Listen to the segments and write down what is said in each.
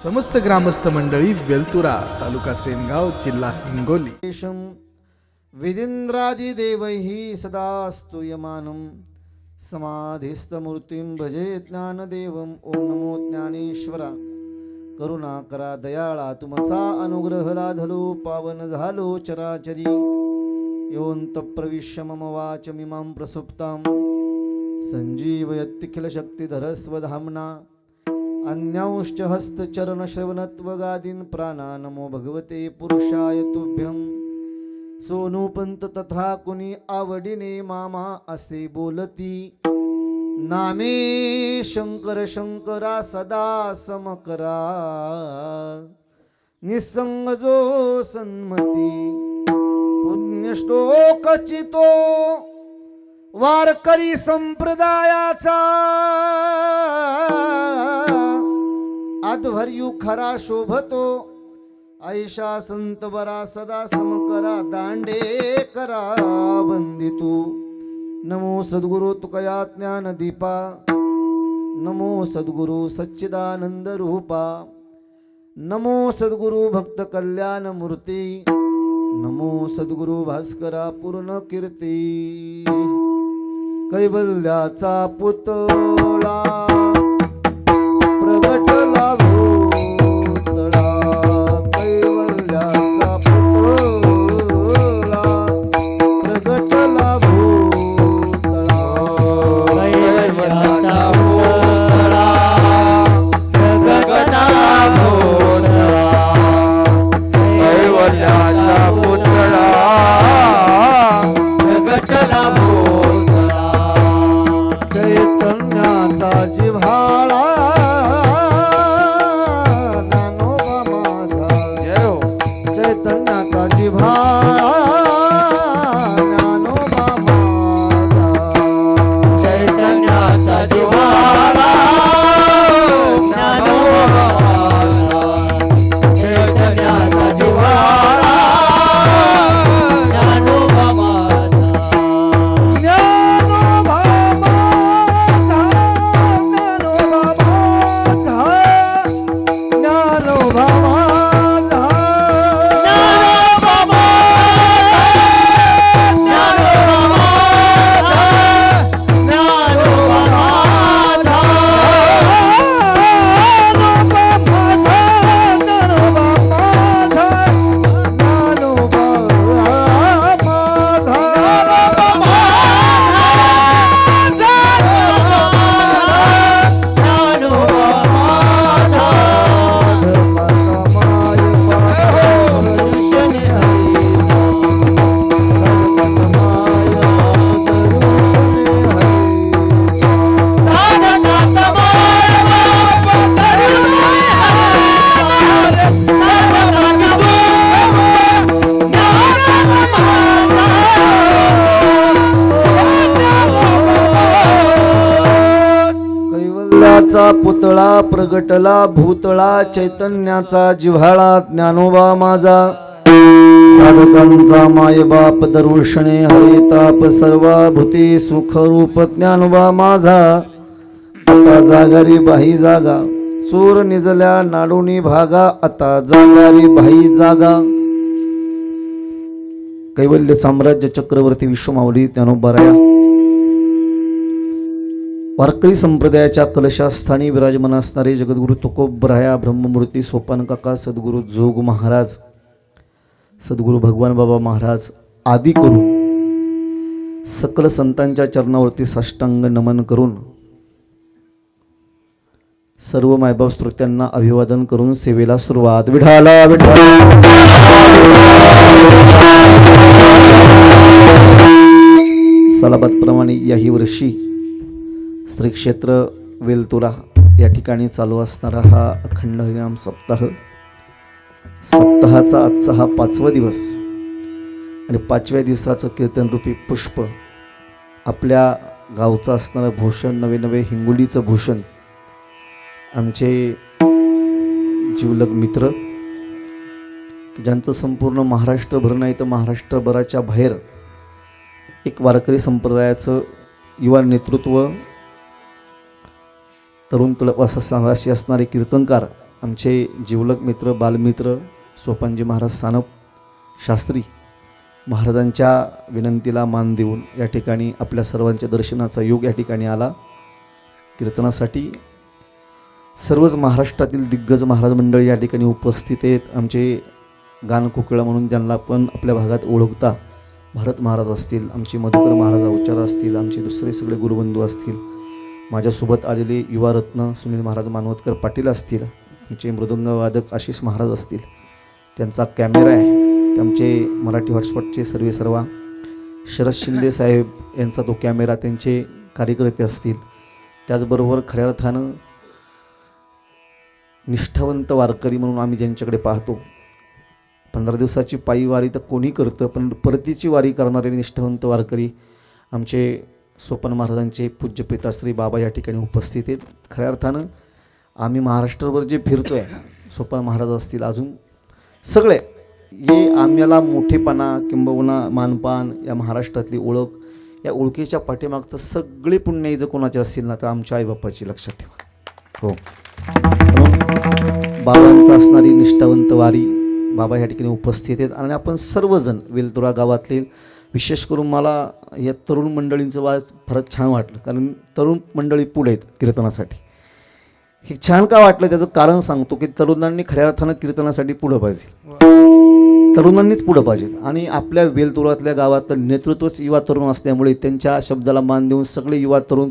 समस्त ग्रामस्थ मंडळी वेलतुरा तालुका सेनगाव जिल्हा हिंगोली विदिन्द्रादिदेवैः सदा स्तूयमानं समाधिस्थमूर्तिं भजे ज्ञानदेवं ॐ नमो ज्ञानेश्वरा करुणाकरा दयाळा तुमचा अनुग्रह लाधलो पावन झालो चराचरी योऽन्त प्रविश्य मम वाचमिमां प्रसुप्तां संजीवयत्तिखिल शक्तिधरस्वधाम्ना अन्यांश्च हस्तचरणश्रवणत्वगादीन् प्राणा नमो भगवते पुरुषाय तुभ्यं सोनूपंत तथा कुणी आवडीने मामा असे बोलती नामे शंकर शंकरा सदा समकरा निसंग जो सन्मती पुण्यश्लोकचितो वारकरी संप्रदायाचा आध्वर्यू खरा शोभतो ऐशा संत बरा सदा समकरा दांडे करा वंदितू नमो सद्गुरु तुकया ज्ञान दीपा नमो सद्गुरु सच्चिदानंद रूपा नमो सद्गुरु भक्त कल्याण मूर्ती नमो सद्गुरु भास्करा पूर्ण कीर्ती कैवल्याचा पुतळा प्रगटला भूतळा कैवल्याचा पुतळा प्रगटला भूतळा कैवल्याचा पुतळा प्रगटला भूतळा कैवल्याचा पुतळा प्रगटला भूतळा चैतन्याचा जिव्हाळा ज्ञानोबा माझा चैतन्याचा जिव्हाळा ज्ञानोबा माझा चैतन्याचा जिव्हाळा ज्ञानोबा माझा चैतन्याचा जिव्हाळा ज्ञानोबा माझा ज्ञानोबा माझा ज्ञानोबा माझा ज्ञानोबा माझा कैवल्याचा पुतळा प्रगटला भूतळा चैतन्याचा जिव्हाळा ज्ञानोबा माझा साधकांचा मायबाप दर्शने हरे ताप सर्वाभूते सुख रूप ज्ञानोबा माझा आता जागारी बाही जागा चोर निजल्या नाडोनी भागा आता जागारी बाही जागा कैवल्य साम्राज्य चक्रवर्ती विश्वमावली ज्ञानोबा राया वारकरी संप्रदायाच्या कलशास्थानी विराजमान असणारे जगद्गुरु तुकोबराया ब्रह्ममूर्ती सोपान काका सद्गुरु जोग महाराज सद्गुरु भगवान बाबा महाराज आदी करून सकल संतांच्या चरणावरती साष्टांग नमन करून सर्व मायबाप श्रोत्यांना अभिवादन करून सेवेला सुरुवात विठाला विठाला सालाबादप्रमाणे याही वर्षी श्री क्षेत्र वेलतुरा या ठिकाणी चालू असणारा हा अखंड हरिनाम सप्ताहाचा आजचा हा 5वा दिवस आणि 5व्या दिवसाचं कीर्तनरूपी पुष्प आपल्या गावचं असणारं भूषण नवे नवे हिंगोलीचं भूषण आमचे जीवलग मित्र ज्यांचं संपूर्ण महाराष्ट्रभर नाही तर महाराष्ट्रभराच्या बाहेर एक वारकरी संप्रदायाचं युवा नेतृत्व तरुण तळपास राशी असणारे कीर्तनकार आमचे जिवलग मित्र बालमित्र सोपानजी महाराज सानप शास्त्री महाराजांच्या विनंतीला मान देऊन या ठिकाणी आपल्या सर्वांच्या दर्शनाचा योग या ठिकाणी आला. कीर्तनासाठी सर्वच महाराष्ट्रातील दिग्गज महाराज मंडळी या ठिकाणी उपस्थित आहेत. आमचे गानकोकिळा म्हणून ज्यांना पण आपल्या भागात ओळखता भरत महाराज असतील, आमचे मधुकर महाराज अवचार असतील, आमचे दुसरे सगळे गुरुबंधू असतील, माझ्यासोबत आलेले युवा रत्न सुनील महाराज मानवतकर पाटील असतील, आमचे मृदंगवादक आशिष महाराज असतील, त्यांचा कॅमेरा आहे ते आमचे मराठी हॉटस्पॉटचे सर्व शरद शिंदे साहेब यांचा तो कॅमेरा, त्यांचे कार्यकर्ते असतील. त्याचबरोबर खऱ्या अर्थानं निष्ठावंत वारकरी म्हणून आम्ही ज्यांच्याकडे पाहतो, 15 दिवसाची पायी वारी तर कोणी करतं, पण परतीची वारी करणारे निष्ठावंत वारकरी आमचे सोपान महाराजांचे पूज्य पिताश्री बाबा या ठिकाणी उपस्थित आहेत. खऱ्या अर्थानं आम्ही महाराष्ट्रभर जे फिरतो आहे, सोपान महाराज असतील, अजून सगळे हे आम्हाला मोठेपणा किंबहुना मानपान या महाराष्ट्रातली ओळख, या ओळखीच्या पाठीमागचं सगळे पुण्य जर कोणाचे असतील ना तर आमच्या आईबापाची, लक्षात ठेवा. हो, म्हणून बाबांचं असणारी निष्ठावंत वारी बाबा ह्या ठिकाणी उपस्थित आहेत. आणि आपण सर्वजण वेलतुरा गावातले, विशेष करून मला या तरुण मंडळींचं वाज फारच छान वाटलं, कारण तरुण मंडळी पुढे आहेत कीर्तनासाठी. हे छान का वाटलं त्याचं कारण सांगतो की तरुणांनी खऱ्या अर्थानं कीर्तनासाठी पुढं पाहिजे, तरुणांनीच पुढं पाहिजे. आणि आपल्या वेलतुरातल्या गावात नेतृत्वच युवा तरुण असल्यामुळे त्यांच्या शब्दाला मान देऊन सगळे युवा तरुण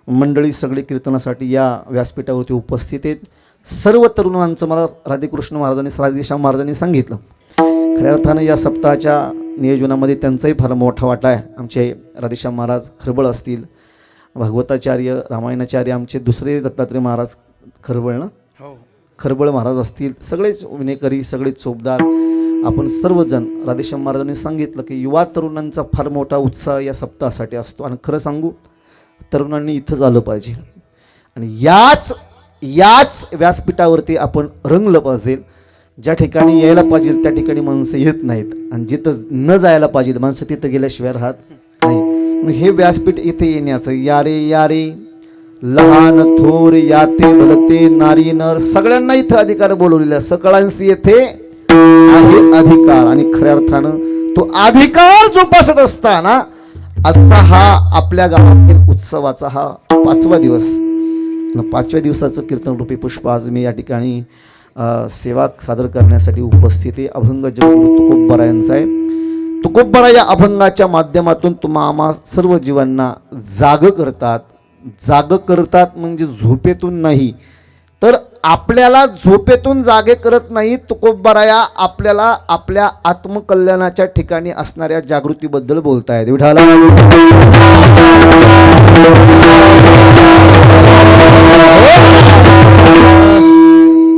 मंडळी सगळे कीर्तनासाठी या व्यासपीठावरती उपस्थित आहेत. सर्व तरुणांचं मला राधेकृष्ण महाराजांनी राधेश्याम महाराजांनी सांगितलं. खऱ्या अर्थानं या सप्ताहाच्या नियोजनामध्ये त्यांचाही फार मोठा वाटा आहे. आमचे राधेश्याम महाराज खरबळ असतील, भागवताचार्य रामायणाचार्य आमचे दुसरे दत्तात्रय महाराज खरबळ ना, खरबळ महाराज असतील, सगळेच विनेकरी, सगळेच चोपदार, आपण सर्वजण राधेश्याम महाराजांनी सांगितलं की युवा तरुणांचा फार मोठा उत्साह या सप्ताहासाठी असतो. आणि खरं सांगू, तरुणांनी इथंच आलं पाहिजे आणि याच व्यासपीठावरती आपण रंगलं पाहिजे. ज्या ठिकाणी यायला पाहिजे त्या ठिकाणी माणसं येत नाहीत, आणि जिथं न जायला पाहिजे माणसं तिथं गेल्याशिवाय राहत नाही. हे व्यासपीठ इथे येण्याचं, यारे लहान थोर याते भलते नारी नर, सगळ्यांना इथं अधिकार बोलवलेला, सगळ्यांशी येथे आहे अधिकार. आणि खऱ्या अर्थानं तो अधिकार जोपासत असताना आजचा हा आपल्या गावातील उत्सवाचा हा 5वा दिवस, 5व्या दिवसाचं कीर्तन रूपी पुष्प आज मी या ठिकाणी सेवा सादर करण्यासाठी उपस्थित आहे. अभंग जगगुरु तुकोबरा यांचा आहे. तुकोबरा या अभंगाच्या माध्यमातून तुम्हा आम्हा सर्व जीवांना जाग करतात म्हणजे झोपेतून नाही, तर आपल्याला झोपेतून जागे करत नाही. तुकोबरा या आपल्याला आपल्या आत्मकल्याणाच्या ठिकाणी असणाऱ्या जागृतीबद्दल बोलतायत. विठाला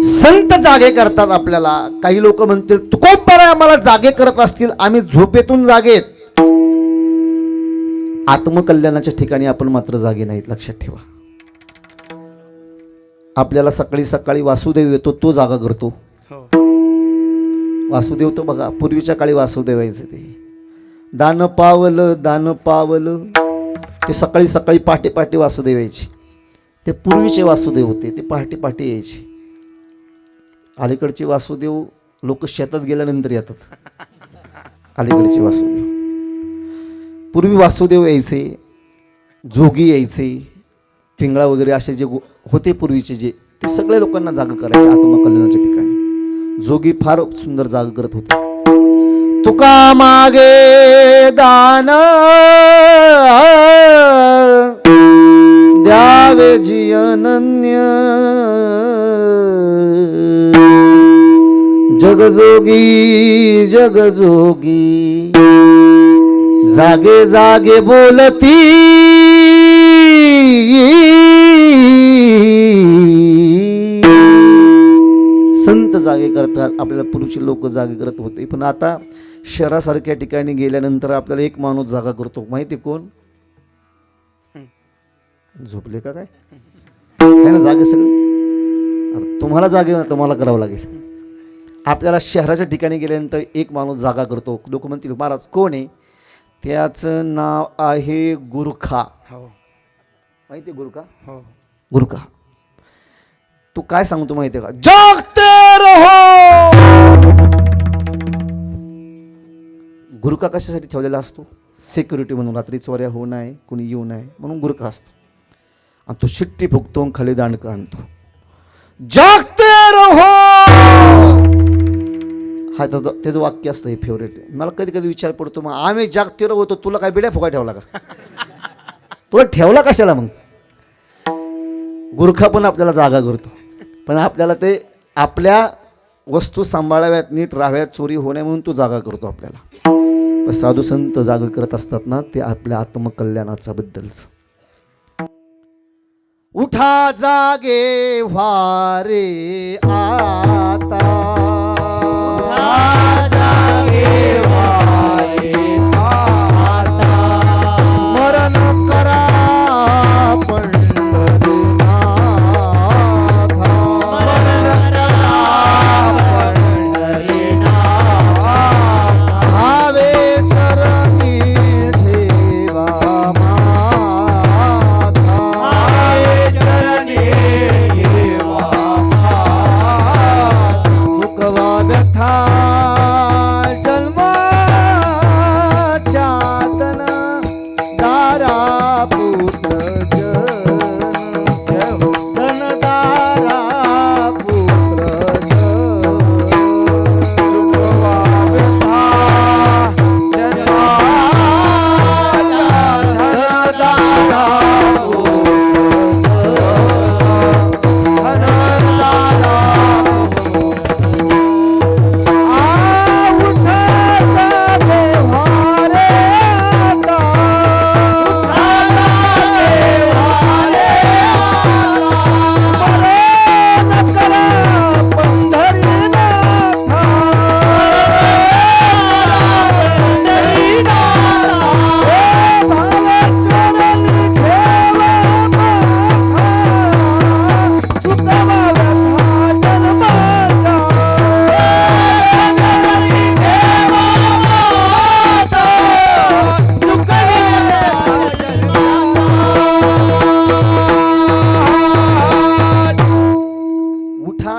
संत जागे करतात आपल्याला. काही लोक म्हणतील तुकोबरा आम्हाला जागे करत असतील, आम्ही झोपेतून जागेत. आत्मकल्याणाच्या ठिकाणी आपण मात्र जागे नाहीत, लक्षात ठेवा. आपल्याला सकाळी सकाळी वासुदेव येतो, तो जागा करतो. वासुदेव तो बघा, पूर्वीच्या काळी वासुदेव यायचे, ते दान पावलं ते सकाळी सकाळी पहाटे पहाटे वासुदेव यायचे. ते पूर्वीचे वासुदेव होते, ते पहाटे पहाटे यायचे. अलीकडचे वासुदेव लोक शेतात गेल्यानंतर येतात. अलीकडचे वासुदेव, पूर्वी वासुदेव यायचे, जोगी यायचे, पिंगळा वगैरे असे जे होते पूर्वीचे, जे ते सगळ्या लोकांना जाग करायचे आत्मकल्याणाच्या ठिकाणी. जोगी फार सुंदर जाग करत होते. तुका मागे दान द्यावे जी अनन्य, जगजोगी जागे जागे बोलती, संत जागे करतात. आपल्याला पूर्वीचे लोक जागे करत होते, पण आता शहरासारख्या ठिकाणी गेल्यानंतर आपल्याला एक माणूस जागा करतो, माहिती कोण? झोपले का काय ना जागे सगळे. तुम्हाला जागे तुम्हाला करावं लागेल. आपल्याला शहराच्या ठिकाणी गेल्यानंतर एक माणूस जागा करतो. लोक म्हणतील महाराज कोण आहे? त्याचं नाव आहे गुरखा. माहिती गुरखा? गुरखा तू काय सांगतो माहितीये का, जागते रहो. गुरखा कशासाठी ठेवलेला असतो? सिक्युरिटी म्हणून, रात्री चोऱ्या होऊ नये, कोणी येऊ नये म्हणून गुरखा असतो. आणि तो शिट्टी फुकतो आणि खाली दांडका आणतो. जागते रहो, हा त्याचं वाक्य असतं, हे फेवरेट. मला कधी कधी विचार पडतो, मग आम्ही जागते रहो तर तुला काय बिड्या फुका ठेवला का? तुला ठेवला कशाला मग? गुरखा पण आपल्याला जागा करतो, पण आपल्याला ते आपल्या वस्तू सांभाळाव्यात, नीट राहाव्यात, चोरी होण्या म्हणून तो जागा करतो आपल्याला. पण साधू संत जागा करत असतात ना, ते आपल्या आत्मकल्याणाचा बद्दलच. उठा जागे व्हारे आता, जागे वारे आता. स्मरण करा पंढरीनाथा. भावे चरणी ठेवा माथा. चुकवा व्यथा जन्माच्यातन, दारा पुत्र धन दारा पुत्र चुकवा व्यथा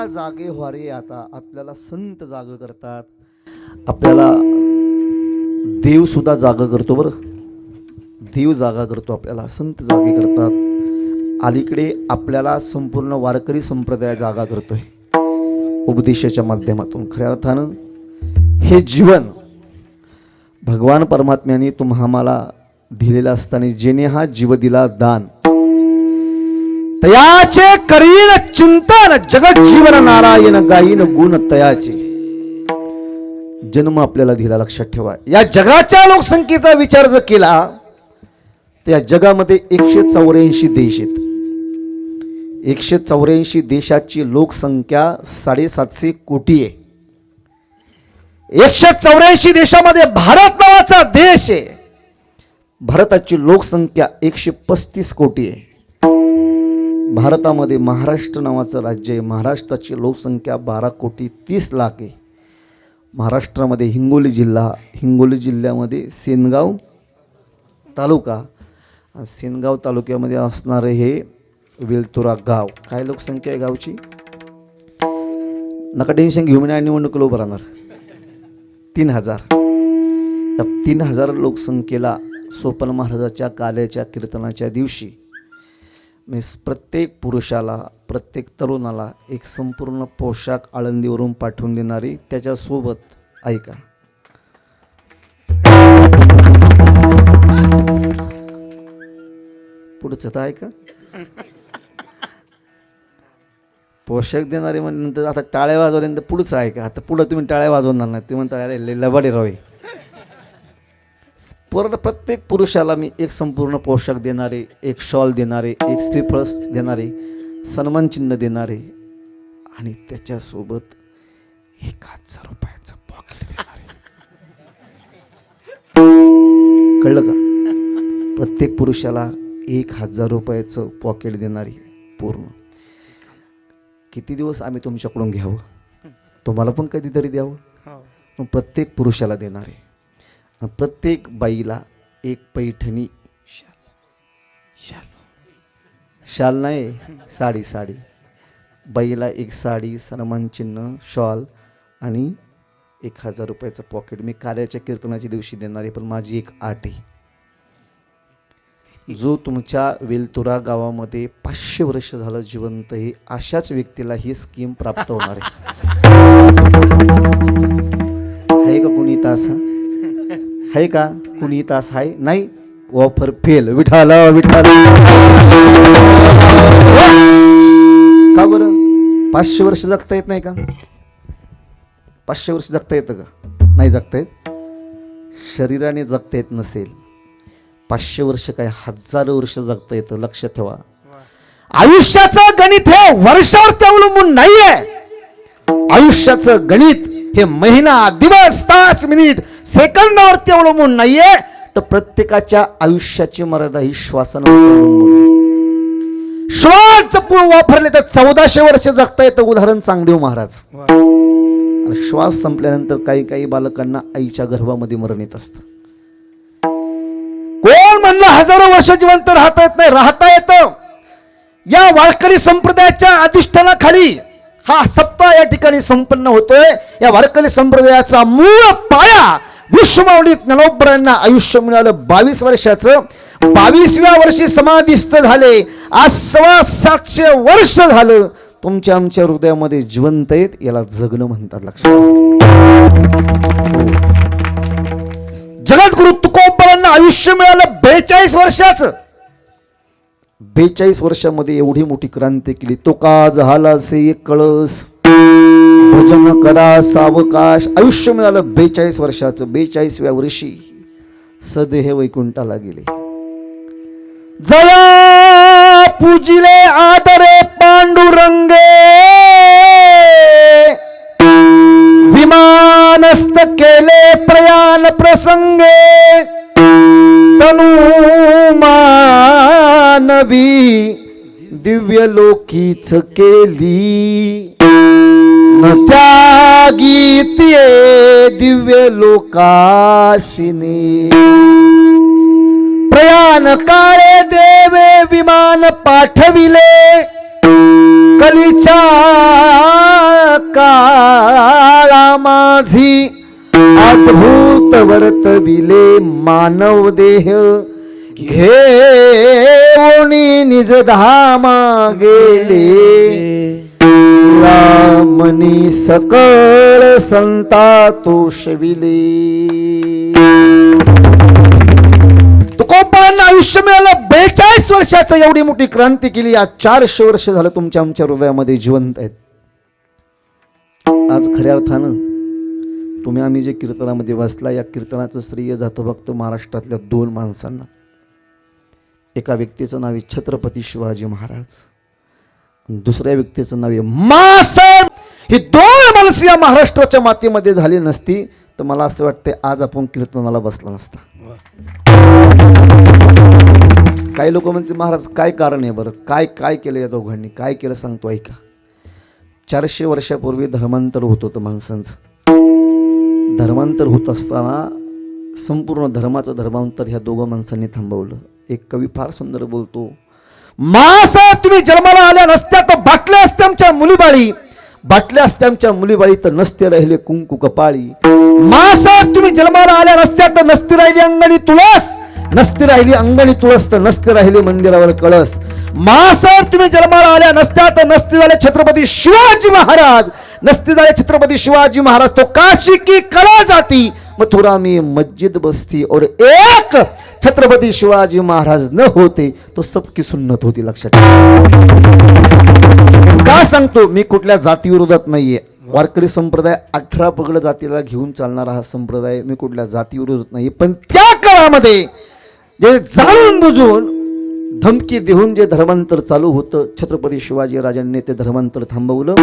जागे व्हारे आता. आपल्याला संत जाग करतात, आपल्याला देव सुद्धा जागा करतो. बरं, देव जागा करतो, आपल्याला संत जागे करतात. अलीकडे आपल्याला संपूर्ण वारकरी संप्रदाय जागा करतोय उपदेशाच्या माध्यमातून. खऱ्या अर्थानं हे जीवन भगवान परमात्म्याने तुम्हाला दिलेलं असताना, जेणे हा जीव दिला दान, तयाचे करीन चिंतन, जगत जीवन नारायण गायीन गुण तयाचे. जन्म आपल्याला दिला, लक्षात ठेवा. या जगाच्या लोकसंख्येचा विचार जर केला तर या जगामध्ये 184 देश आहेत. 184 देशाची लोकसंख्या 750 कोटी आहे. 184 देशामध्ये भारत नावाचा देश आहे. भारताची लोकसंख्या 135 कोटी आहे. भारतामध्ये महाराष्ट्र नावाचं राज्य आहे. महाराष्ट्राची लोकसंख्या 12 कोटी 30 लाख आहे. महाराष्ट्रामध्ये हिंगोली जिल्हा, हिंगोली जिल्ह्यामध्ये सेनगाव तालुका, सेनगाव तालुक्यामध्ये असणारे हे वेलतुरा गाव. काय लोकसंख्या आहे गावची? नका टेन्शन घेऊ, म्हणजे निवडणुकीला उभं राहणार. 3000. त्या 3000 लोकसंख्येला सोपान महाराजाच्या काल्याच्या कीर्तनाच्या दिवशी मी प्रत्येक पुरुषाला, प्रत्येक तरुणाला एक संपूर्ण पोशाख आळंदीवरून पाठवून देणारी, त्याच्यासोबत ऐका, पुढचं तर ऐका, पोशाख देणारे म्हणल्यानंतर आता टाळ्या वाजवल्यानंतर पुढचं ऐका. आता पुढं तुम्ही टाळ्या वाजवणार नाही, तुम्ही म्हणता अरे लबाडे रवे. प्रत्येक पुरुषाला मी एक संपूर्ण पोशाख देणारे, एक शॉल देणारे, एक श्रीफळ देणारे, सन्मान चिन्ह देणारे आणि त्याच्यासोबत 1000 रुपयाचं पॉकेट देणारे. कळलं का? प्रत्येक पुरुषाला 1000 रुपयाचं पॉकेट देणारी पूर्ण. किती दिवस आम्ही तुमच्याकडून घ्यावं? तुम्हाला पण कधीतरी द्यावं. मग प्रत्येक पुरुषाला देणारे, प्रत्येक बाईला एक पैठणी शाल, शाल नाही, साडी, साडी बाईला एक साडी, सन्मान चिन्ह, शॉल आणि 1000 रुपयाचं पॉकेट मी कार्याच्या कीर्तनाच्या दिवशी देणार आहे. पण माझी एक अट आहे, जो तुमच्या वेलतुरा गावामध्ये 500 वर्ष झालं जिवंत आहे अशाच व्यक्तीला ही स्कीम प्राप्त होणार आहे का कुणी तास? आहे का कुणी तास? आहे नाही? Offer fail. विठाला विठाला. का बरं 500 वर्ष जगता येत नाही का? 500 वर्ष जगता येतं का? नाही जगता येत. शरीराने जगता येत नसेल, 500 वर्ष काय 1000 वर्ष जगता येतं. लक्षात ठेवा, आयुष्याचं गणित हे वर्षावरती अवलंबून नाहीये. आयुष्याचं गणित हे महिना, दिवस, तास, मिनिट, सेकंदावरती अवलंबून नाहीये. तर प्रत्येकाच्या आयुष्याची मर्यादा ही श्वासानं अवलंबून. श्वास जपून वापरले तर 1400 वर्ष जगता येतं. उदाहरण चांगदेव महाराज. आणि श्वास संपल्यानंतर काही काही बालकांना आईच्या गर्भामध्ये मरण येत असतं. कोण म्हणलं हजारो वर्ष जिवंत राहता येत नाही? राहता येतं. या वारकरी संप्रदायाच्या अधिष्ठानाखाली हा सप्ताह या ठिकाणी संपन्न होतोय. या वारकरी संप्रदायाचा मूळ पाया विश्वमाऊली ज्ञानोबरायांना आयुष्य मिळालं 22 वर्षाचं. 22व्या वर्षी समाधिस्थ झाले. आज 700 वर्ष झालं तुमच्या आमच्या हृदयामध्ये जिवंत आहेत. याला जगणं म्हणतात. लक्षात. जगद्गुरु तुकोबरांना आयुष्य मिळालं 42 वर्षाचं. 42 वर्षामध्ये एवढी मोठी क्रांती केली. तो का झाला से कळस, भजन करा सावकाश. आयुष्य मिळालं 42 वर्षाचं. 42व्या वर्षी सदेह वैकुंठाला गेले. जया पूजिले आदरे पांडुरंगे, विमानस्थ केले प्रयाण प्रसंगे. तनु मानवी दिव्य लोकीच केली, न त्यागीतिये दिव्य लोकासिनी. प्रयाण काळे देवे विमान पाठविले, कलीच्या काळा माझी अद्भुत वर्तविले. मानव देह घेऊनी निज धामा गेले, रामनी सकळ संता तोषविले. तुकोबांना आयुष्य मिळालं 42 वर्षाचं. एवढी मोठी क्रांती केली. आज 400 वर्ष झालं तुमच्या आमच्या हृदयामध्ये जिवंत आहेत. आज खऱ्या अर्थानं तुम्ही आम्ही जे कीर्तनामध्ये वाचला, या कीर्तनाचं श्रेय जातं फक्त महाराष्ट्रातल्या 2 माणसांना. एका व्यक्तीचं नाव आहे छत्रपती शिवाजी महाराज, दुसऱ्या व्यक्तीचं नाव आहे मासाहेब. ही 2 माणसं या महाराष्ट्राच्या मातीमध्ये झाली नसती तर मला असं वाटतंय आज आपण कीर्तनाला बसला नसता. काही लोक म्हणते महाराज काय कारण आहे बरं, काय काय केलं या दोघांनी, काय केलं सांगतो ऐका. 400 वर्षापूर्वी धर्मांतर होत होतं माणसांचं. धर्मांतर होत असताना संपूर्ण धर्माचं धर्मांतर ह्या 2 माणसांनी थांबवलं. एक कवी फार सुंदर बोलतो, मासाहेब तुम्ही जन्माला आल्या नसत्या तर बाटल्या असत्या आमच्या मुलीबाळी, बाटल्या असत्या आमच्या मुलीबाळी तर नसते राहिले कुंकू कपाळी. मासाहेब तुम्ही जन्माला आल्या नसत्या तर नसती राहिली अंगणी तुळस, नसती राहिली अंगणी तुळस तर नसते राहिले मंदिरावर कळस. मासाहेब तुम्ही जन्माला आल्या नसत्या तर नसते झाले छत्रपती शिवाजी महाराज, नसते झाले छत्रपती शिवाजी महाराज तो काशी की कला जाती, मथुरा में मस्जिद बसती और एक छत्रपती शिवाजी महाराज न होते तो सबकी सुन्नत होती. लक्षात का सांगतो मी, कुठल्या जाती विरोधात नाहीये. वारकरी संप्रदाय 18 पगड जातीला घेऊन चालणारा हा संप्रदाय, मी कुठल्या जाती विरोधात नाही. पण त्या काळामध्ये जे जाणून बुजून धमकी देऊन जे धर्मांतर चालू होतं, छत्रपती शिवाजी राजांनी ते धर्मांतर थांबवलं.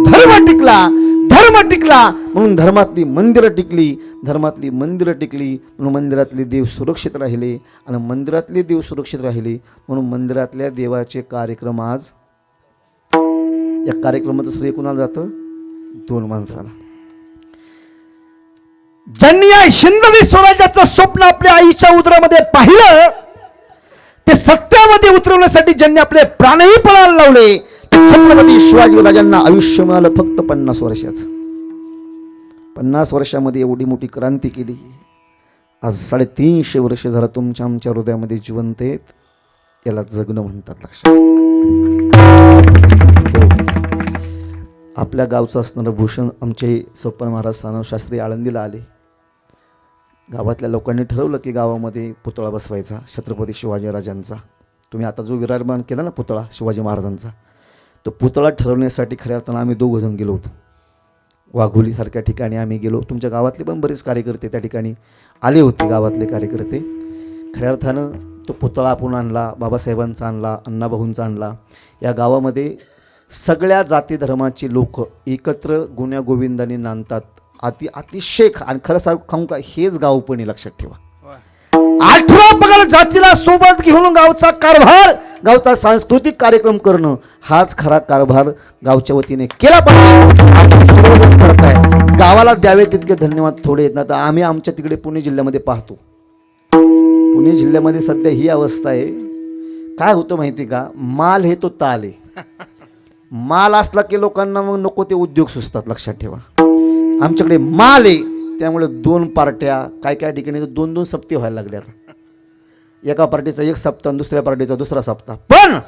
धर्म टिकला, धर्म टिकला म्हणून धर्मातली मंदिरं टिकली, धर्मातली मंदिरं टिकली म्हणून मंदिरातले देव सुरक्षित राहिले, आणि मंदिरातले देव सुरक्षित राहिले म्हणून मंदिरातल्या देवाचे कार्यक्रम आज. या कार्यक्रमाचं श्रेय कुणाला जातं? 2 माणसाला. ज्यांनी या हिंदवी स्वराज्याचं स्वप्न आपल्या आईच्या उदरामध्ये पाहिलं, ते सत्यामध्ये उतरवण्यासाठी ज्यांनी आपले प्राणही पणाला लावले, छत्रपती शिवाजी राजांना आयुष्य मिळालं फक्त 50 वर्षाचं. 50 वर्षामध्ये एवढी मोठी क्रांती केली. आज 350 वर्ष झालं तुमच्या आमच्या हृदयामध्ये जिवंत आहेत. याला जगणं म्हणतात. लक्षात. आपल्या गावचं असणारं भूषण आमचे सोपान महाराज सानव शास्त्री आळंदीला आले. गावातल्या लोकांनी ठरवलं की गावामध्ये पुतळा बसवायचा छत्रपती शिवाजी राजांचा. तुम्ही आता जो विराजमान केला ना पुतळा शिवाजी महाराजांचा, तो पुतळा ठरवण्यासाठी खऱ्या अर्थानं आम्ही 2 जण गेलो होतो. वाघोलीसारख्या ठिकाणी आम्ही गेलो. तुमच्या गावातले पण बरेच कार्यकर्ते त्या ठिकाणी आले होते. गावातले कार्यकर्ते खऱ्या अर्थानं तो पुतळा आपण आणला. बाबासाहेबांचा आणला, अण्णाभाऊंचा आणला. या गावामध्ये सगळ्या जाती धर्माचे लोक एकत्र गुण्यागोविंदाने नांदतात. अतिशय आणि खरं सांगू का, हेच गाव पण लक्षात ठेवा. 18 पगड जातीला सोबत घेऊन गावचा कारभार, गावचा सांस्कृतिक कार्यक्रम करणं, हाच खरा कारभार गावच्या वतीने केला पाहिजे. आपण सर्वजण करताय. गावाला द्यावे तितके धन्यवाद थोडे येत ना. तर आम्ही आमच्या तिकडे पुणे जिल्ह्यामध्ये पाहतो. पुणे जिल्ह्यामध्ये सध्या ही अवस्था आहे. काय होतं माहिती का, माल हे तो ताल आहे. माल असला की लोकांना मग नको ते उद्योग सुचतात. लक्षात ठेवा. आमच्याकडे माल आहे, त्यामुळे 2 पार्ट्या काय काय ठिकाणी 2-2 सप्ते व्हायला लागल्या. एका पार्टीचा 1 सप्ताह, दुसऱ्या पार्टीचा 2रा सप्ताह. पण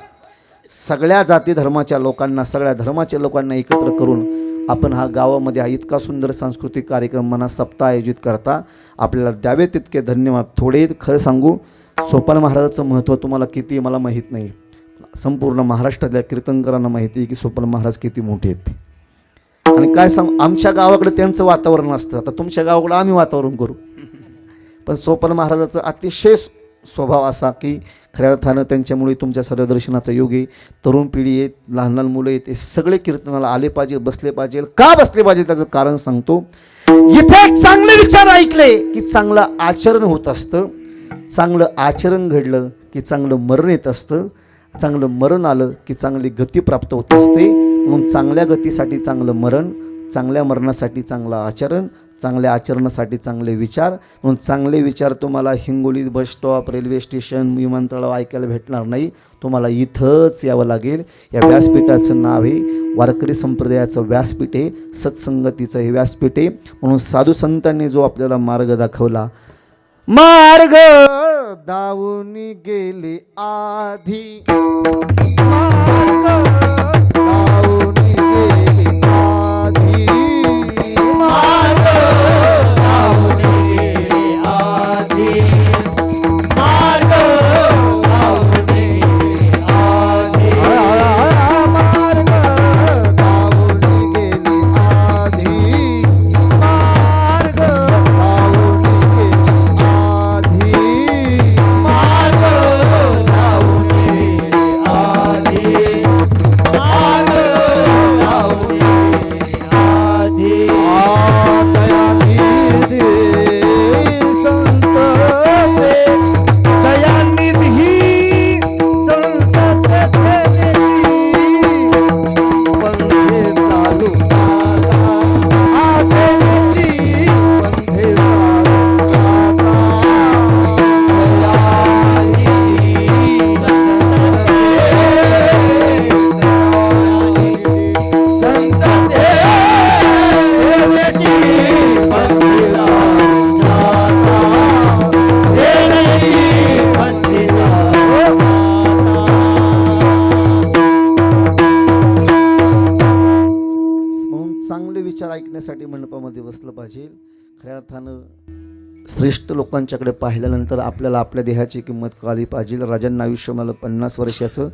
सगळ्या जाती धर्माच्या लोकांना, सगळ्या धर्माच्या लोकांना एकत्र करून आपण हा गावामध्ये हा इतका सुंदर सांस्कृतिक कार्यक्रम म्हणा सप्ताह आयोजित करता. आपल्याला द्यावे तितके धन्यवाद थोडे. खरं सांगू, सोपान महाराजाचं महत्त्व तुम्हाला किती मला माहीत नाही. संपूर्ण महाराष्ट्रातल्या कीर्तनकरांना माहिती आहे की सोपान महाराज किती मोठे आहेत. आणि काय सांग, आमच्या गावाकडे त्यांचं वातावरण असतं. आता तुमच्या गावाकडे आम्ही वातावरण करू. पण सोपान महाराजाचा अतिशय स्वभाव असा की खऱ्या अर्थानं त्यांच्यामुळे तुमच्या सर्व दर्शनाचा योग आहे. तरुण पिढी आहेत, लहान लहान मुलं आहेत, ते सगळे कीर्तनाला आले पाहिजे, बसले पाहिजे. का बसले पाहिजे त्याचं कारण सांगतो. इथे चांगले विचार ऐकले की चांगलं आचरण होत असतं. चांगलं आचरण घडलं की चांगलं मरण येत असतं. चांगलं मरण आलं की चांगली गती प्राप्त होत असते. म्हणून चांगल्या गतीसाठी चांगलं मरण, चांगल्या मरणासाठी चांगलं आचरण, चांगल्या आचरणासाठी चांगले विचार. म्हणून चांगले विचार तुम्हाला Hingoli bus stop, railway station, विमानतळावर ऐकायला भेटणार नाही. तुम्हाला इथंच यावं लागेल. या व्यासपीठाचं नाव आहे वारकरी संप्रदायाचं व्यासपीठ आहे. सत्संगतीचं हे व्यासपीठ आहे. म्हणून साधू संतांनी जो आपल्याला मार्ग दाखवला, मार्ग दावून गेले आधी, मार्ग दावून गेले आधी, मार्ग दावून गेले आधी, मार्ग दावून गेले आधी, मार्ग दावून गेले आधी, मार्ग दावून गेले आधी, मार्ग दावून गेले आधी, मार्ग दावून गेले आधी. चांगले विचार ऐकण्यासाठी मंडपामध्ये बसलं पाहिजे. खऱ्या अर्थानं श्रेष्ठ लोकांच्याकडे पाहिल्यानंतर आपल्याला आपल्या देहाची किंमत कळली पाहिजे. राजांना आयुष्य मला 50 वर्षाचं.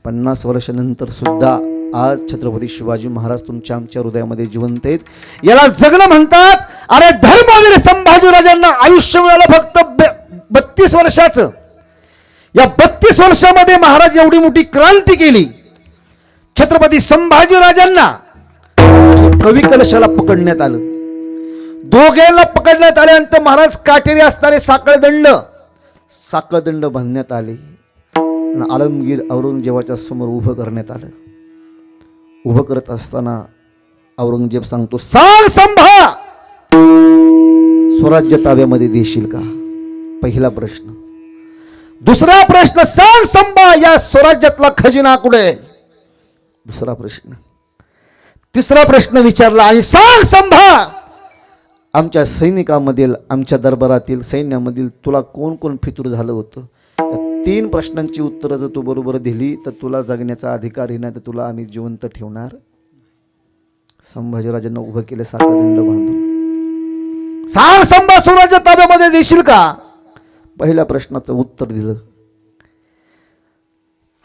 50 वर्षानंतर सुद्धा आज छत्रपती शिवाजी महाराज तुमच्या आमच्या हृदयामध्ये जिवंत आहेत. याला जगणं म्हणतात. अरे धर्मवीर संभाजी राजांना आयुष्य मिळालं फक्त 32 वर्षाचं. या 32 वर्षामध्ये महाराज एवढी मोठी क्रांती केली. छत्रपती संभाजी राजांना कवी कलशाला पकडण्यात आलं. दोघेला पकडण्यात आल्यानंतर महाराज काटेरी असणारे साखळदंड बांधण्यात आले. आलमगीर औरंगजेबाच्या समोर उभं करण्यात आलं. उभं करत असताना औरंगजेब सांगतो, सांग संभा, स्वराज्य ताब्यामध्ये देशील का? पहिला प्रश्न. दुसरा प्रश्न, सांग संभा, या स्वराज्यातला खजिना कुठे? दुसरा प्रश्न. तिसरा प्रश्न विचारला आणि सांग संभा, आमच्या सैनिकामधील, आमच्या दरबारातील, सैन्यामधील तुला कोण कोण फितूर झालं होतं? या 3 प्रश्नांची उत्तरं जर तू बरोबर दिली तर तुला जगण्याचा अधिकार आहे, नाही तर तुला आम्ही जिवंत ठेवणार. संभाजीराजांना उभं केलं साखर दंड बांधून. सांग संभा, स्वराज्य ताब्यामध्ये देशील का? पहिल्या प्रश्नाचं उत्तर दिलं.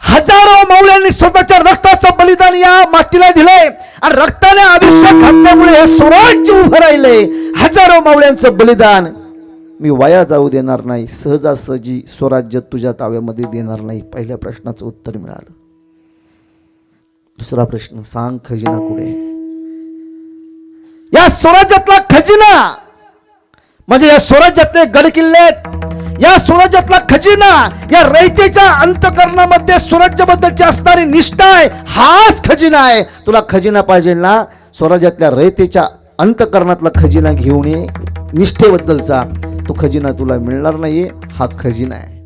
हजारो मौल्यांनी स्वतःच्या रक्ताचं बलिदान या मातीला दिलंय आणि रक्ताने अभिषेक घातल्यामुळे हे स्वराज्य उभं राहिले. हजारो मौल्यांचं बलिदान मी वाया जाऊ देणार नाही. सहजासहजी स्वराज्य तुझ्या ताब्यामध्ये देणार नाही. पहिल्या प्रश्नाचं उत्तर मिळालं. दुसरा प्रश्न, सांग खजिना कुठे? या स्वराज्यातला खजिना म्हणजे या स्वराज्यातले गड किल्ले, या स्वराज्यातला खजिना, या रयतेच्या अंतकरणामध्ये स्वराज्याबद्दलची असणारी निष्ठा आहे, हाच खजिना आहे. तुला खजिना पाहिजे ना, स्वराज्यातल्या रयतेच्या अंतकरणातला खजिना घेऊन ये. निष्ठेबद्दलचा तो खजिना तुला मिळणार नाहीये, हा खजिना आहे.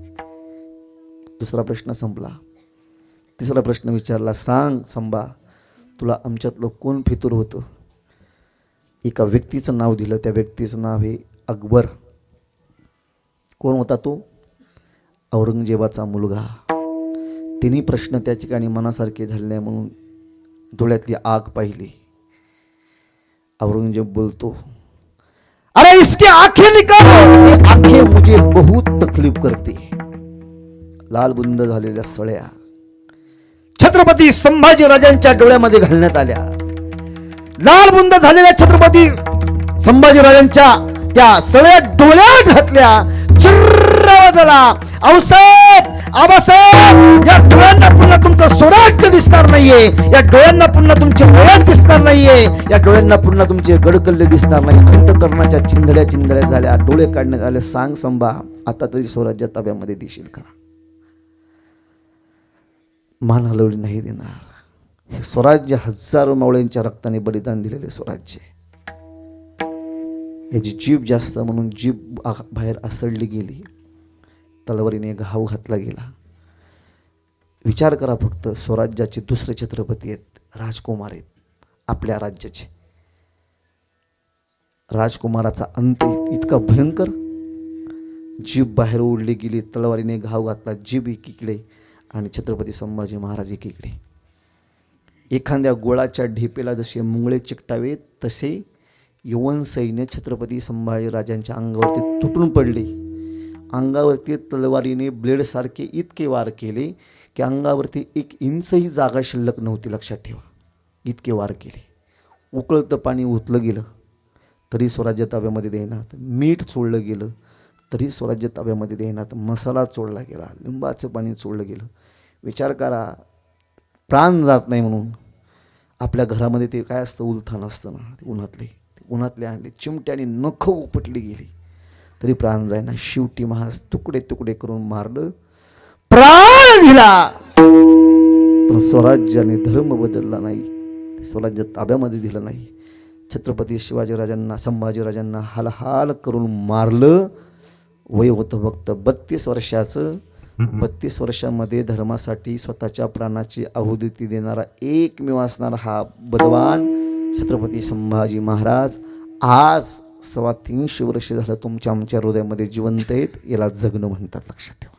दुसरा प्रश्न संपला. तिसरा प्रश्न विचारला, सांग संभा, तुला आमच्यातलं कोण फितूर होतं? एका व्यक्तीचं नाव दिलं. त्या व्यक्तीचं नाव आहे अकबर. कोण होता तो? औरंगजेबाचा मुलगा. तिन्ही प्रश्न त्या ठिकाणी मनासारखे झाले नाही म्हणून डोळ्यातली आग पाहिली. औरंगजेब बोलतो, अरे इसके आंखें निकालो, ये आंखें मुझे बहुत तकलीफ करते. लाल बुंद झालेल्या सळ्या छत्रपती संभाजी राजांच्या डोळ्यामध्ये घालण्यात आल्या. लाल बुंद झालेल्या छत्रपती संभाजी राजांच्या त्या सळ्या डोळ्यात घातल्या. चिर्रावाजला, आऊसाहेब, आबासाहेब, या डोळ्यांना पुन्हा तुमचं स्वराज्य दिसणार नाहीये. या डोळ्यांना पुन्हा तुमचे डोळ्यात दिसणार नाहीये. या डोळ्यांना पुन्हा तुमचे गडकल्ले दिसणार नाही. अंतकरणाच्या चिंधड्या चिंधड्या झाल्या, डोळे काढण्यात आले. सांग संभा, आता तरी स्वराज्य ताब्यामध्ये देशील का? मान हलवली नाही देणार. हे स्वराज्य हजारो मावळ्यांच्या रक्ताने बलिदान दिलेले स्वराज्य. याची जीभ जास्त म्हणून जीभ बाहेर असडली गेली. तलवारीने घाव घातला गेला. विचार करा फक्त, स्वराज्याचे दुसरे छत्रपती आहेत, राजकुमार आहेत आपल्या राज्याचे. राजकुमाराचा अंत इतका भयंकर. जीभ बाहेर ओढली गेली, तलवारीने घाव घातला. जीभ एकीकडे आणि छत्रपती संभाजी महाराज एकीकडे. एखाद्या गोळाच्या ढेपेला जसे मुंगळे चिकटावे तसे यवन सैन्य छत्रपती संभाजी राजांच्या अंगावरती तुटून पडले. अंगावरती तलवारीने ब्लेडसारखे इतके वार केले की अंगावरती 1 इंचही जागा शिल्लक नव्हती. लक्षात ठेवा, इतके वार केले. उकळतं पाणी ओतलं गेलं तरी स्वराज्य ताब्यामध्ये देण्यात. मीठ चोळलं गेलं तरी स्वराज्य ताब्यामध्ये देण्यात. मसाला चोळला गेला, लिंबाचं पाणी चोळलं गेलं. विचार करा, प्राण जात नाही म्हणून. आपल्या घरामध्ये ते काय असतं, उलथान असतं ना, उन्हातले आणले, चिमट्याने नखं उपटली गेली तरी प्राण जायना. शेवटी महाराज तुकडे तुकडे करून मारलं, प्राण दिला, पण स्वराज्याने धर्म बदलला नाही, स्वराज्य ताब्यामध्ये दिलं नाही. छत्रपती शिवाजीराजांना, संभाजीराजांना हाल हाल करून मारलं. वय होतं फक्त 32 वर्षाचं. 32 वर्षामध्ये धर्मासाठी स्वतःच्या प्राणाची आहुती देणारा एकमेव असणारा हा बलवान छत्रपती संभाजी महाराज आज 325 वर्ष झालं तुमच्या आमच्या हृदयामध्ये जिवंत आहेत. याला जगणं म्हणतात. लक्षात ठेवा.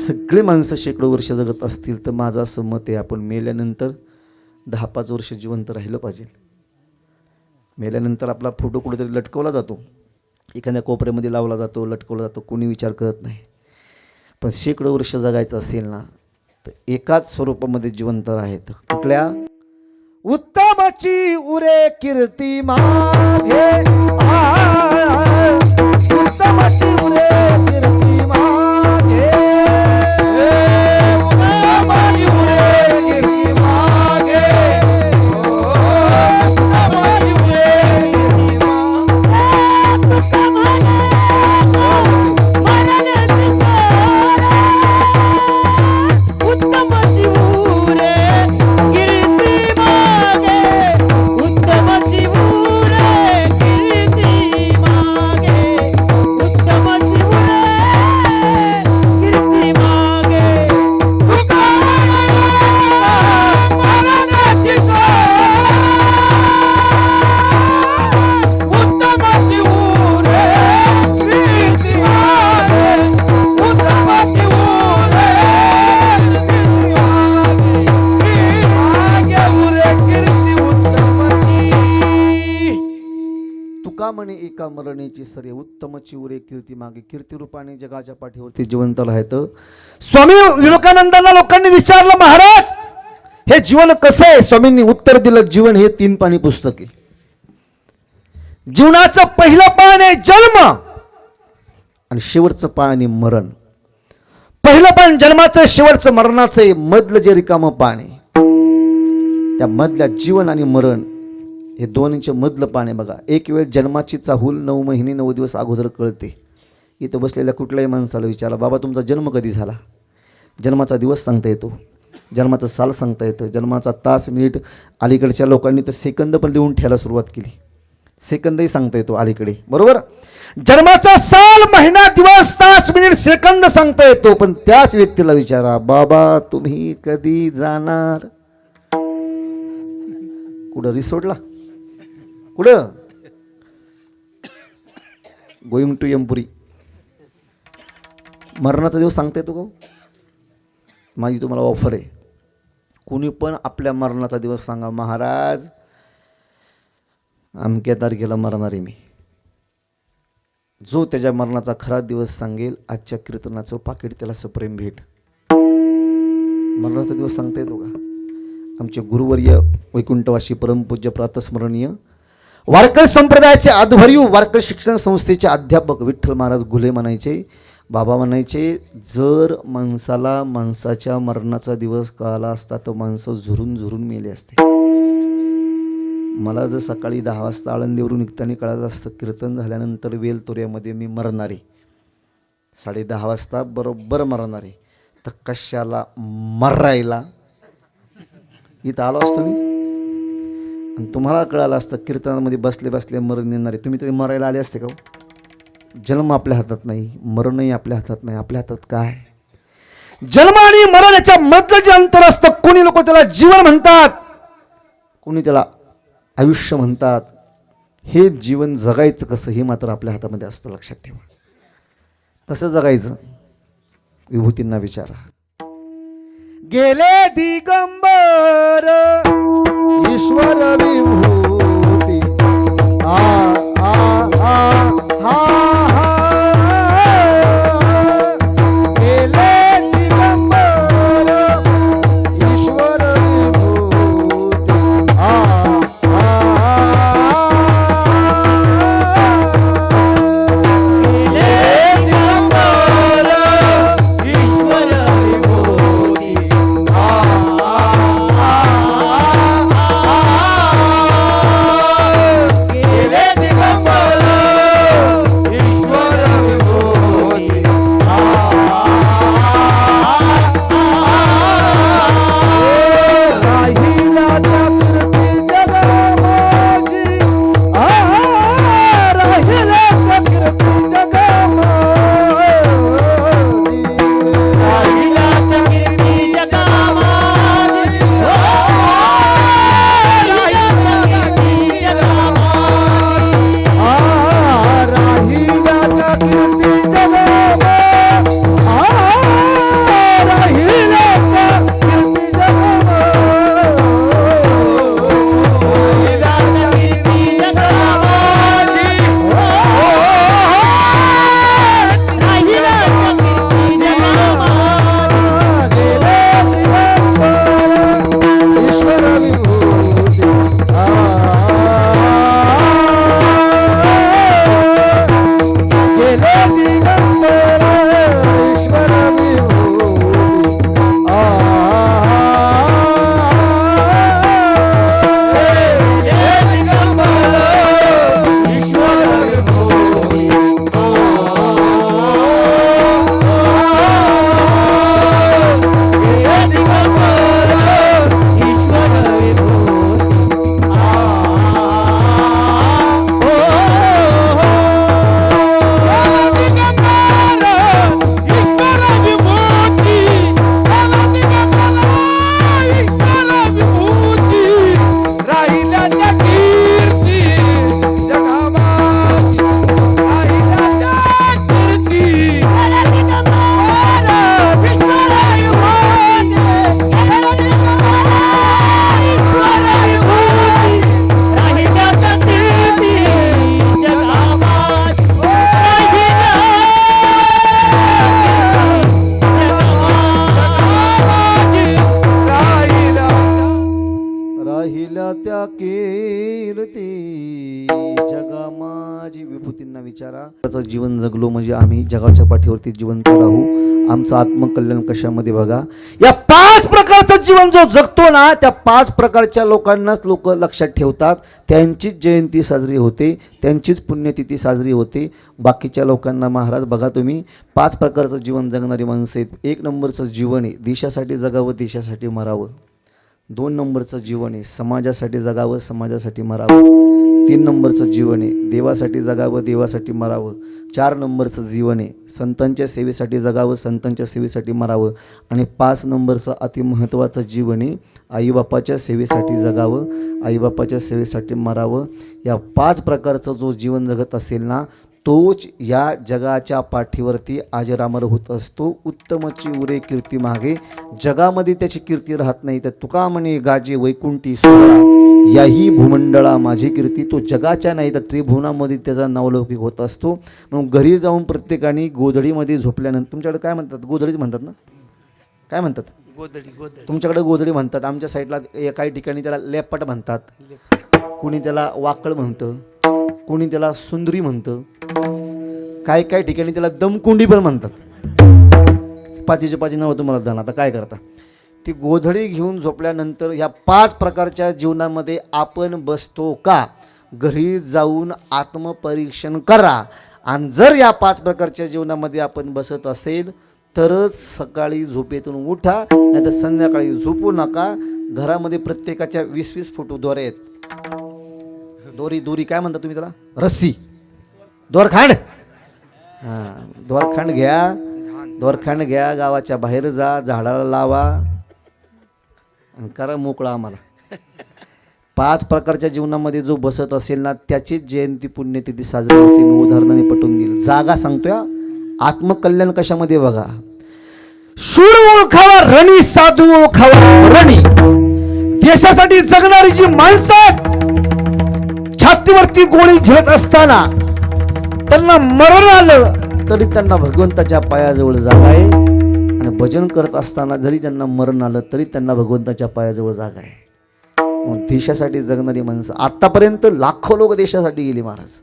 सगळे माणसं शेकडो वर्ष जगत असतील तर माझं असं मत आहे, आपण मेल्यानंतर 10-5 वर्ष जिवंत राहिलं पाहिजे. मेल्यानंतर आपला फोटो कुठेतरी लटकवला जातो, एखाद्या कोपऱ्यामध्ये लावला जातो, लटकवला जातो, कोणी विचार करत नाही. पण शेकडो वर्ष जगायचं असेल ना तर एकाच स्वरूपामध्ये जिवंत राहायचं. कुठल्या? उत्तमाची उरे कीर्ती मागे, उत्तमाची उरे कीर्ती मागे, उत्तमाची उरे कीर्ती मागे, उत्तमाची उरे कीर्ती उत्तम तुका म्हणे एका मरणेची सरे उत्तम चिवरे कीर्ती मागे कीर्ती रूपाने जगाच्या पाठीवरती जिवंत राहत. स्वामी विवेकानंदांना लोकांनी विचारलं, महाराज हे जीवन कसं आहे? स्वामींनी उत्तर दिलं, जीवन हे 3 पानी पुस्तक आहे. जीवनाचं पहिलं पान आहे जन्म आणि शेवटचं पान आहे मरण. पहिलं पान जन्माचं, शेवटचं मरणाचं आहे. मधलं जे रिकामं पान आहे त्या मधल्या जीवन आणि मरण हे दोन्हीचे मधलं पान आहे. बघा, एक वेळ जन्माची चाहूल 9 महिने 9 दिवस अगोदर कळते. इथं बसलेल्या कुठल्याही माणसाला विचारा, बाबा तुमचा जन्म कधी झाला? जन्माचा दिवस सांगता येतो, जन्माचं साल सांगता येतं, जन्माचा तास मिनिट. अलीकडच्या लोकांनी तर सेकंद पण लिहून ठेवायला सुरुवात केली. सेकंदही सांगता येतो अलीकडे, बरोबर. जन्माचा साल महिना दिवस तास मिनिट सेकंद सांगता येतो. पण त्याच व्यक्तीला विचारा, बाबा तुम्ही कधी जाणार? कुठं? रिसोर्टला? कुठं? Going to एमपुरी. मरणाचा दिवस सांगता येतो का? माझी तुम्हाला ऑफर आहे, कुणी पण आपल्या मरणाचा दिवस सांगा, महाराज अमक्या तारखेला मरणार आहे मी. जो त्याच्या मरणाचा खरा दिवस सांगेल, आजच्या कीर्तनाचं पाकिट त्याला सप्रेम भेट. मरणाचा दिवस सांगता येतो का? आमचे गुरुवर्य वैकुंठवासी परमपूज्य प्रातस्मरणीय वारकरी संप्रदायाचे आध्वर्यू वारकरी शिक्षण संस्थेचे अध्यापक विठ्ठल महाराज घुले म्हणायचे, बाबा म्हणायचे, जर माणसाला माणसाच्या मरणाचा दिवस कळाला असता तर माणसं झुरून झुरून मेले असते. मला जर सकाळी 10 वाजता आळंदीवरून निघताना कळालं असतं कीर्तन झाल्यानंतर वेलतोऱ्यामध्ये मी मरणारे, 10:30 वाजता बरोबर मरणारे, तर कशाला मरायला इथं आलो असतो मी. आणि तुम्हाला कळालं असतं कीर्तनामध्ये बसले बसले मरण येणारे, तुम्ही तरी मरायला आले असते का? जन्म आपल्या हातात नाही, मरणही आपल्या हातात नाही. आपल्या हातात काय? जन्म आणि मरण याच्या मधलं जे अंतर असतं, कोणी लोक त्याला जीवन म्हणतात, कोणी त्याला आयुष्य म्हणतात. हे जीवन जगायचं कसं हे मात्र आपल्या हातामध्ये असतं, लक्षात ठेवा. कसं जगायचं? विभूतींना विचारा. गेले दिगंबर ईश्वर विभूती आ आ आ हा गेले दिगंबर ईश्वर विभूती आ ईश्वर विभूती त्या कीर्ती जगा माझी विभूतींना विचारा. त्याचं जीवन जगलो म्हणजे आम्ही जगाच्या पाठीवरती जिवंत राहू. आमचं आत्मकल्याण कशामध्ये बघा, या 5 प्रकारचं जीवन जो जगतो ना, त्या 5 प्रकारच्या लोकांनाच लोक लक्षात ठेवतात. त्यांचीच जयंती साजरी होते, त्यांचीच पुण्यतिथी साजरी होते. बाकीच्या लोकांना महाराज बघा तुम्ही 5 प्रकारचं जीवन जगणारी माणसं आहेत. 1 नंबरचं जीवन आहे देशासाठी जगावं, देशासाठी मरावं. 2 नंबरचं जीवन आहे समाजासाठी जगावं, समाजासाठी मरावं. 3 नंबरचं जीवन आहे देवासाठी जगावं, देवासाठी मरावं. 4 नंबरचं जीवन आहे संतांच्या सेवेसाठी जगावं, संतांच्या सेवेसाठी मरावं. आणि 5 नंबरचं अतिमहत्त्वाचं जीवन आहे आईबापाच्या सेवेसाठी जगावं, आईबापाच्या सेवेसाठी मरावं. या 5 प्रकारचं जो जीवन जगत असेल ना, तोच या जगाच्या पाठीवरती अजरामर होत असतो. उत्तमची उरे कीर्ती मागे, जगामध्ये त्याची कीर्ती राहत नाही. तर तुका म्हणे गाजे वैकुंठी सोहळा, याही भूमंडळा माझी कीर्ती. तो जगाच्या नाही तर त्रिभुवनामध्ये त्याचा नावलौकिक होत असतो. मग घरी जाऊन प्रत्येकाने गोधडीमध्ये झोपल्यानंतर, तुमच्याकडे काय म्हणतात, गोधडीच म्हणतात ना, काय म्हणतात, तुमच्याकडे गोधडी म्हणतात. आमच्या साईडला काही ठिकाणी त्याला लेपट म्हणतात, कुणी त्याला वाकळ म्हणतं, कोणी त्याला सुंदरी म्हणतं, काही काही ठिकाणी त्याला दमकुंडी पण म्हणतात. पाचीचे पाची नावं तुम्हाला जाणं. आता काय करता, ती गोधडी घेऊन झोपल्यानंतर ह्या 5 प्रकारच्या जीवनामध्ये आपण बसतो का, घरी जाऊन आत्मपरीक्षण करा. आणि जर या 5 प्रकारच्या जीवनामध्ये आपण बसत असेल तरच सकाळी झोपेतून उठा, नाही तर संध्याकाळी झोपू नका. घरामध्ये प्रत्येकाच्या 20-20 फूट दोरे आहेत. दोरी काय म्हणता तुम्ही त्याला, रस्सी, दोरखांड. हां, दोरखांड घ्या, गावाच्या बाहेर जा, झाडाला लावा आणि करा मोकळा आम्हाला. 5 प्रकारच्या जीवनामध्ये जो बसत असेल ना, त्याचीच जयंती पुण्यतिथी साजरी होते. मी उदाहरणाने पटवून देईल. जागा सांगतोय. आत्मकल्याण कशामध्ये बघा, शूर ओळखावा रणी, साधू ओळखावा रणी. देशासाठी जगणारी जी माणसं छातीवरती गोळी झेलत असताना त्यांना मरण आलं तरी त्यांना भगवंताच्या पायाजवळ जागा आहे. आणि भजन करत असताना जरी त्यांना मरण आलं तरी त्यांना भगवंताच्या पायाजवळ जागा आहे. देशासाठी जगणारी माणसं आतापर्यंत लाखो लोक देशासाठी गेली महाराज.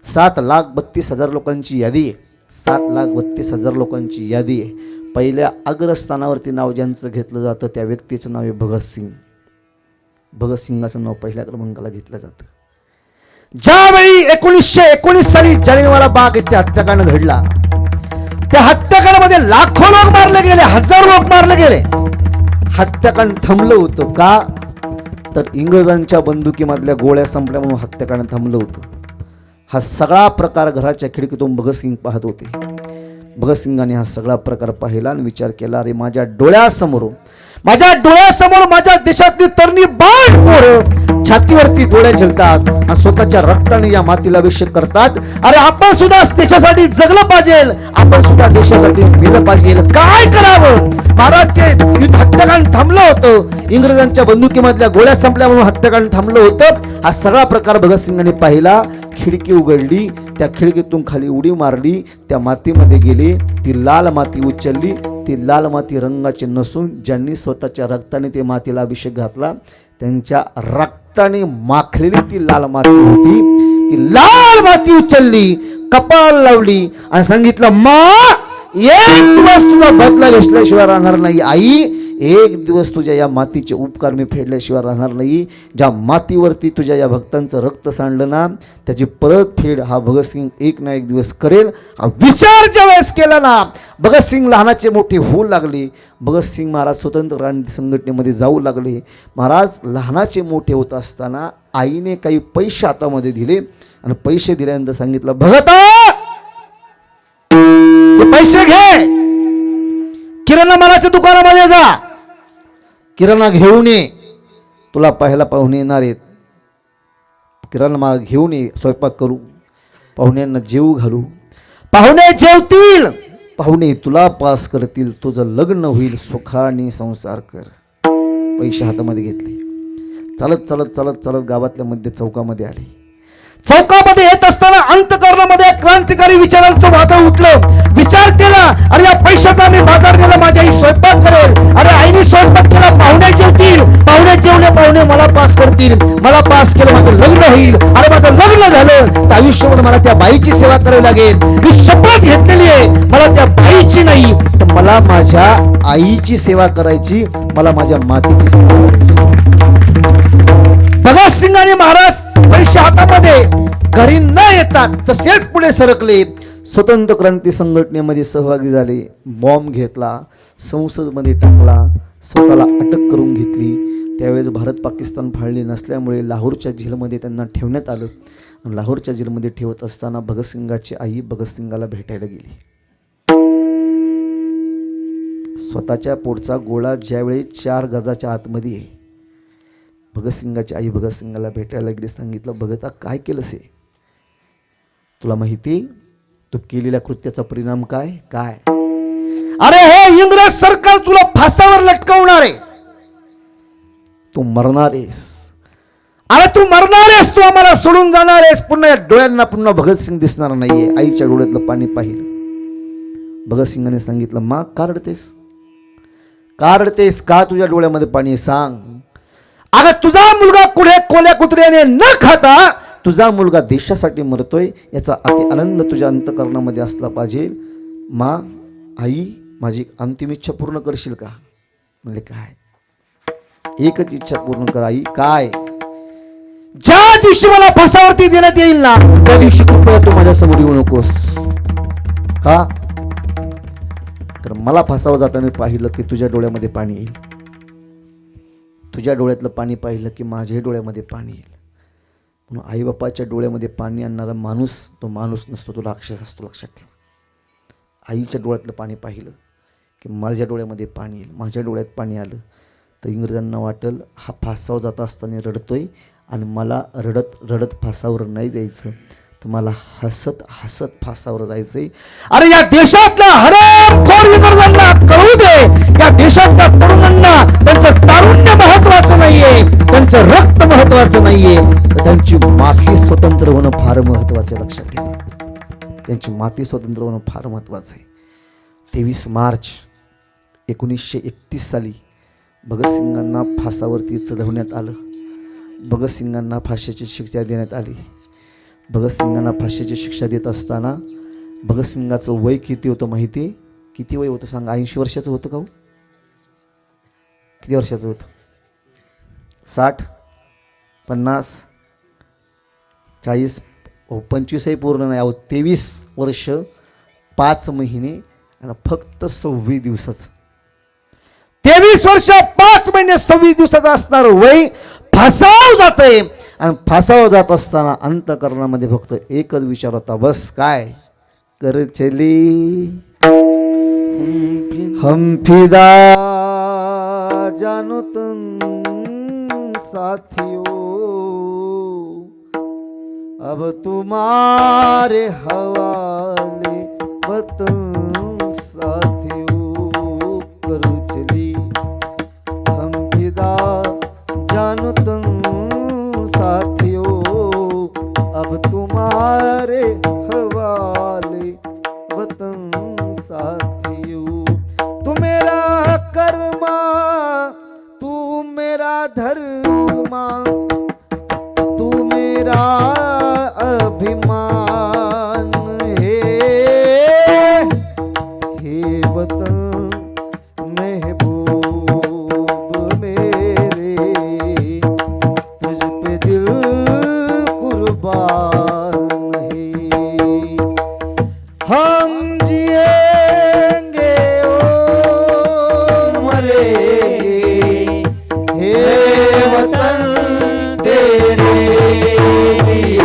7,32,000 लोकांची यादी आहे. 7,32,000 लोकांची यादी आहे. पहिल्या अग्रस्थानावरती नाव ज्यांचं घेतलं जातं त्या व्यक्तीचं नाव आहे भगतसिंग. भगतसिंगाचं नाव पहिल्या क्रमांकाला घेतलं जातं. ज्यावेळी 1919 साली जालियनवाला बाग येथे हत्याकांड घडला, त्या हत्याकांडामध्ये लाखो लोक मारले गेले, हजारो लोक मारले गेले. हत्याकांड थांबलं होतं का, तर इंग्रजांच्या बंदुकीमधल्या गोळ्या संपल्या म्हणून हत्याकांड थांबलं होतं. हा सगळा प्रकार घराच्या खिडकीतून भगतसिंग पाहत होते. भगतसिंगाने हा सगळा प्रकार पाहिला आणि विचार केला, अरे माझ्या डोळ्यासमोर माझ्या देशातली तरुणी बाळ पोरं छातीवरती गोळ्या झेलतात आणि स्वतःच्या रक्ताने या मातीला अभिषेक करतात. अरे आपण सुद्धा देशासाठी जगलं पाहिजे, आपण सुद्धा देशासाठी मेलं पाहिजे. काय करावं महाराज, ते युद्ध हत्याकांड थांबलं होतं. इंग्रजांच्या बंदुकीमधल्या गोळ्या संपल्या म्हणून हत्याकांड थांबलं होतं. हा सगळा प्रकार भगतसिंगाने पाहिला. खिडकी उघडली, त्या खिडकीतून खाली उडी मारली, त्या मातीमध्ये गेली, ती लाल माती उचलली. ती लाल माती रंगाची नसून ज्यांनी स्वतःच्या रक्ताने ते मातीला अभिषेक घातला त्यांच्या रक्ताने माखलेली ती लाल माती होती. ती लाल माती उचलली, कपाळ लावली आणि सांगितलं, मा एक दिवस तुझा बदला घेतल्याशिवाय राहणार नाही. आई, एक दिवस तुझ्या या मातीचे उपकार मी फेडल्याशिवाय राहणार नाही. ज्या मातीवरती तुझ्या या भक्तांचं रक्त सांडलं ना, त्याची परतफेड हा भगतसिंग एक ना एक दिवस करेल. हा विचार ज्या वेळेस केला ना, भगतसिंग लहानाचे मोठे होऊ लागले. भगतसिंग महाराज स्वतंत्र क्रांती संघटनेमध्ये जाऊ लागले. महाराज लहानाचे मोठे होत असताना आईने काही पैसे हातामध्ये दिले आणि पैसे दिल्यानंतर सांगितलं, भगता हे पैसे घे, किराणा मालाच्या दुकानामध्ये जा, किराणा घेऊन ये, तुला पाहायला पाहुणे येणार आहेत. किराणा माल घेऊन ये, स्वयंपाक करू, पाहुण्यांना जेवू घालू, पाहुणे जेवतील, पाहुणे तुला पास करतील, तुझं लग्न होईल, सुखाने संसार कर. पैसे हातामध्ये घेतले. चालत चालत चालत चालत गावातल्या मध्ये चौकामध्ये आले. चौकामध्ये येत असताना अंतःकरणामध्ये क्रांतिकारी विचारांचं वादळ उठलं. विचार केला, अरे या पैशाचा मी बाजार केला, माझी आई स्वयंपाक करेल, अरे आईने स्वयंपाक केला, पाहुणे जेवतील, पाहुणे जेवले, पाहुणे मला पास करतील, मला पास केलं माझं लग्न होईल, अरे माझं लग्न झालं तर आयुष्यभर मला त्या बाईची सेवा करावी लागेल. मी शपथ घेतलेली आहे, मला त्या बाईची नाही तर मला माझ्या आईची सेवा करायची, मला माझ्या मातीची सेवा करायची. भगतसिंग आणि महाराज पैसे हातामध्ये घरी न येतात तसेच पुढे सरकले. स्वतंत्र क्रांती संघटनेमध्ये सहभागी झाले, बॉम्ब घेतला, संसदमध्ये टाकला, स्वतःला अटक करून घेतली. त्यावेळेस भारत पाकिस्तान फाळली नसल्यामुळे लाहोरच्या जेलमध्ये त्यांना ठेवण्यात आलं. लाहोरच्या जेलमध्ये ठेवत असताना भगतसिंगाची आई भगतसिंगाला भेटायला गेली. स्वतःच्या पोटचा गोळा ज्यावेळी 4 गजाच्या आतमध्ये आहे, भगतसिंगाची आई भगतसिंगाला भेटायला गेली. सांगितलं, भगता काय केलंस हे? तुला माहिती तू केलेल्या कृत्याचा परिणाम काय काय? अरे हे इंग्रज सरकार तुला फासावर लटकवणार आहे, तू मरणार आहेस. अरे तू मरणार आहेस, तू आम्हाला सोडून जाणार आहेस. पुन्हा या डोळ्यांना पुन्हा भगतसिंग दिसणार नाहीये. आईच्या डोळ्यातलं पाणी पाहिलं. भगतसिंगाने सांगितलं, मा का रडतेस? का रडतेस? का तुझ्या डोळ्यामध्ये पाणी आहे? सांग. अगं तुझा मुलगा कुठे कोल्या कुत्र्याने न खाता तुझा मुलगा देशासाठी मरतोय, याचा अति आनंद तुझ्या अंतःकरणामध्ये असला पाहिजे. मा, आई, माझी अंतिम इच्छा पूर्ण करशील का? म्हणजे काय? एकच इच्छा पूर्ण कर आई. काय? ज्या दिवशी मला फासावरती देण्यात येईल ना, त्या दिवशी कृपया तू माझ्या समोर येऊ नकोस. का? तर मला फासावर जाताना पाहिलं की तुझ्या डोळ्यामध्ये पाणी येईल, तुझ्या डोळ्यातलं पाणी पाहिलं की माझ्याही डोळ्यामध्ये पाणी येईल. म्हणून आई बापाच्या डोळ्यामध्ये पाणी आणणारा माणूस तो माणूस नसतो, तो राक्षस असतो, लक्षात ठेव. आईच्या डोळ्यातलं पाणी पाहिलं की माझ्या डोळ्यामध्ये पाणी येईल. माझ्या डोळ्यात पाणी आलं तर इंग्रजांना वाटेल हा फासावर जात असताना रडतोय आणि मला रडत रडत फासावर नाही जायचं, तर मला हसत हसत फासावर जायचंय. अरे या देशातल्या हरामखोर इंग्रजांना कळू दे, या देशातल्या तरुणांना त्यांचं तारुण्य महत्वाचं नाहीये, त्यांचं रक्त महत्वाचं नाहीये, तर त्यांची माती स्वतंत्र होणं फार महत्वाचं आहे. लक्षात ठेवा, त्यांची माती स्वतंत्र होणं फार महत्वाचं आहे. 23 मार्च 1931 साली भगतसिंगांना फासावरती चढवण्यात आलं. भगतसिंगांना फाशीची शिक्षा देण्यात आली. भगतसिंगांना फाशीची शिक्षा देत असताना भगतसिंगाचं वय किती होतं माहिती? किती वय होतं सांगा? 80 वर्षाचं होतं का? किती वर्षाचं होतं? 60, 50, 40, 25ही पूर्ण नाही, 23 वर्ष 5 महिने आणि फक्त 26 दिवसाचं. 23 वर्ष 5 महिने 26 दिवसाचं असणार वय फासावर जातंय. आणि फासावर जात असताना अंतःकरणामध्ये फक्त एकच विचार होता, बस काय कर चली हम फिदा जानो तुम साथियों, अब तुम्हारे हवाले वतन साथियों, कर चली हम फिदा जानो तुम साथियों, अब तुम्हारे हवाले वतन साथियों. तू मेरा कर्मा, तू मेरा धर्मा, तू मेरा अभिमान हे वतन महबूब मेरे, तुझ पे दिल कुर्बान है. हम जिएंगे और मरेंगे, हे वतन तेरे लिए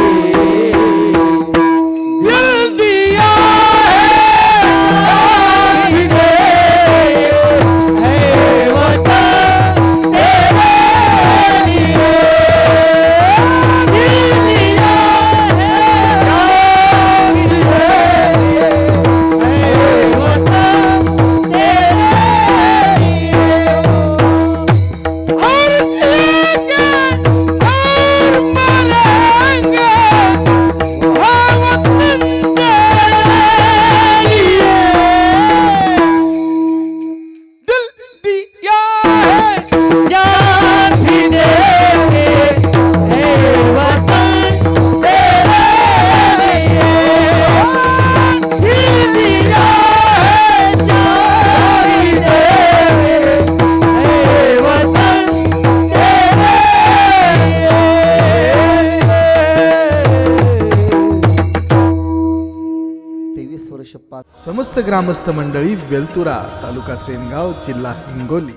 समस्त ग्रामस्थ मंडळी वेलतुरा तालुका सेनगाव जिल्हा हिंगोली.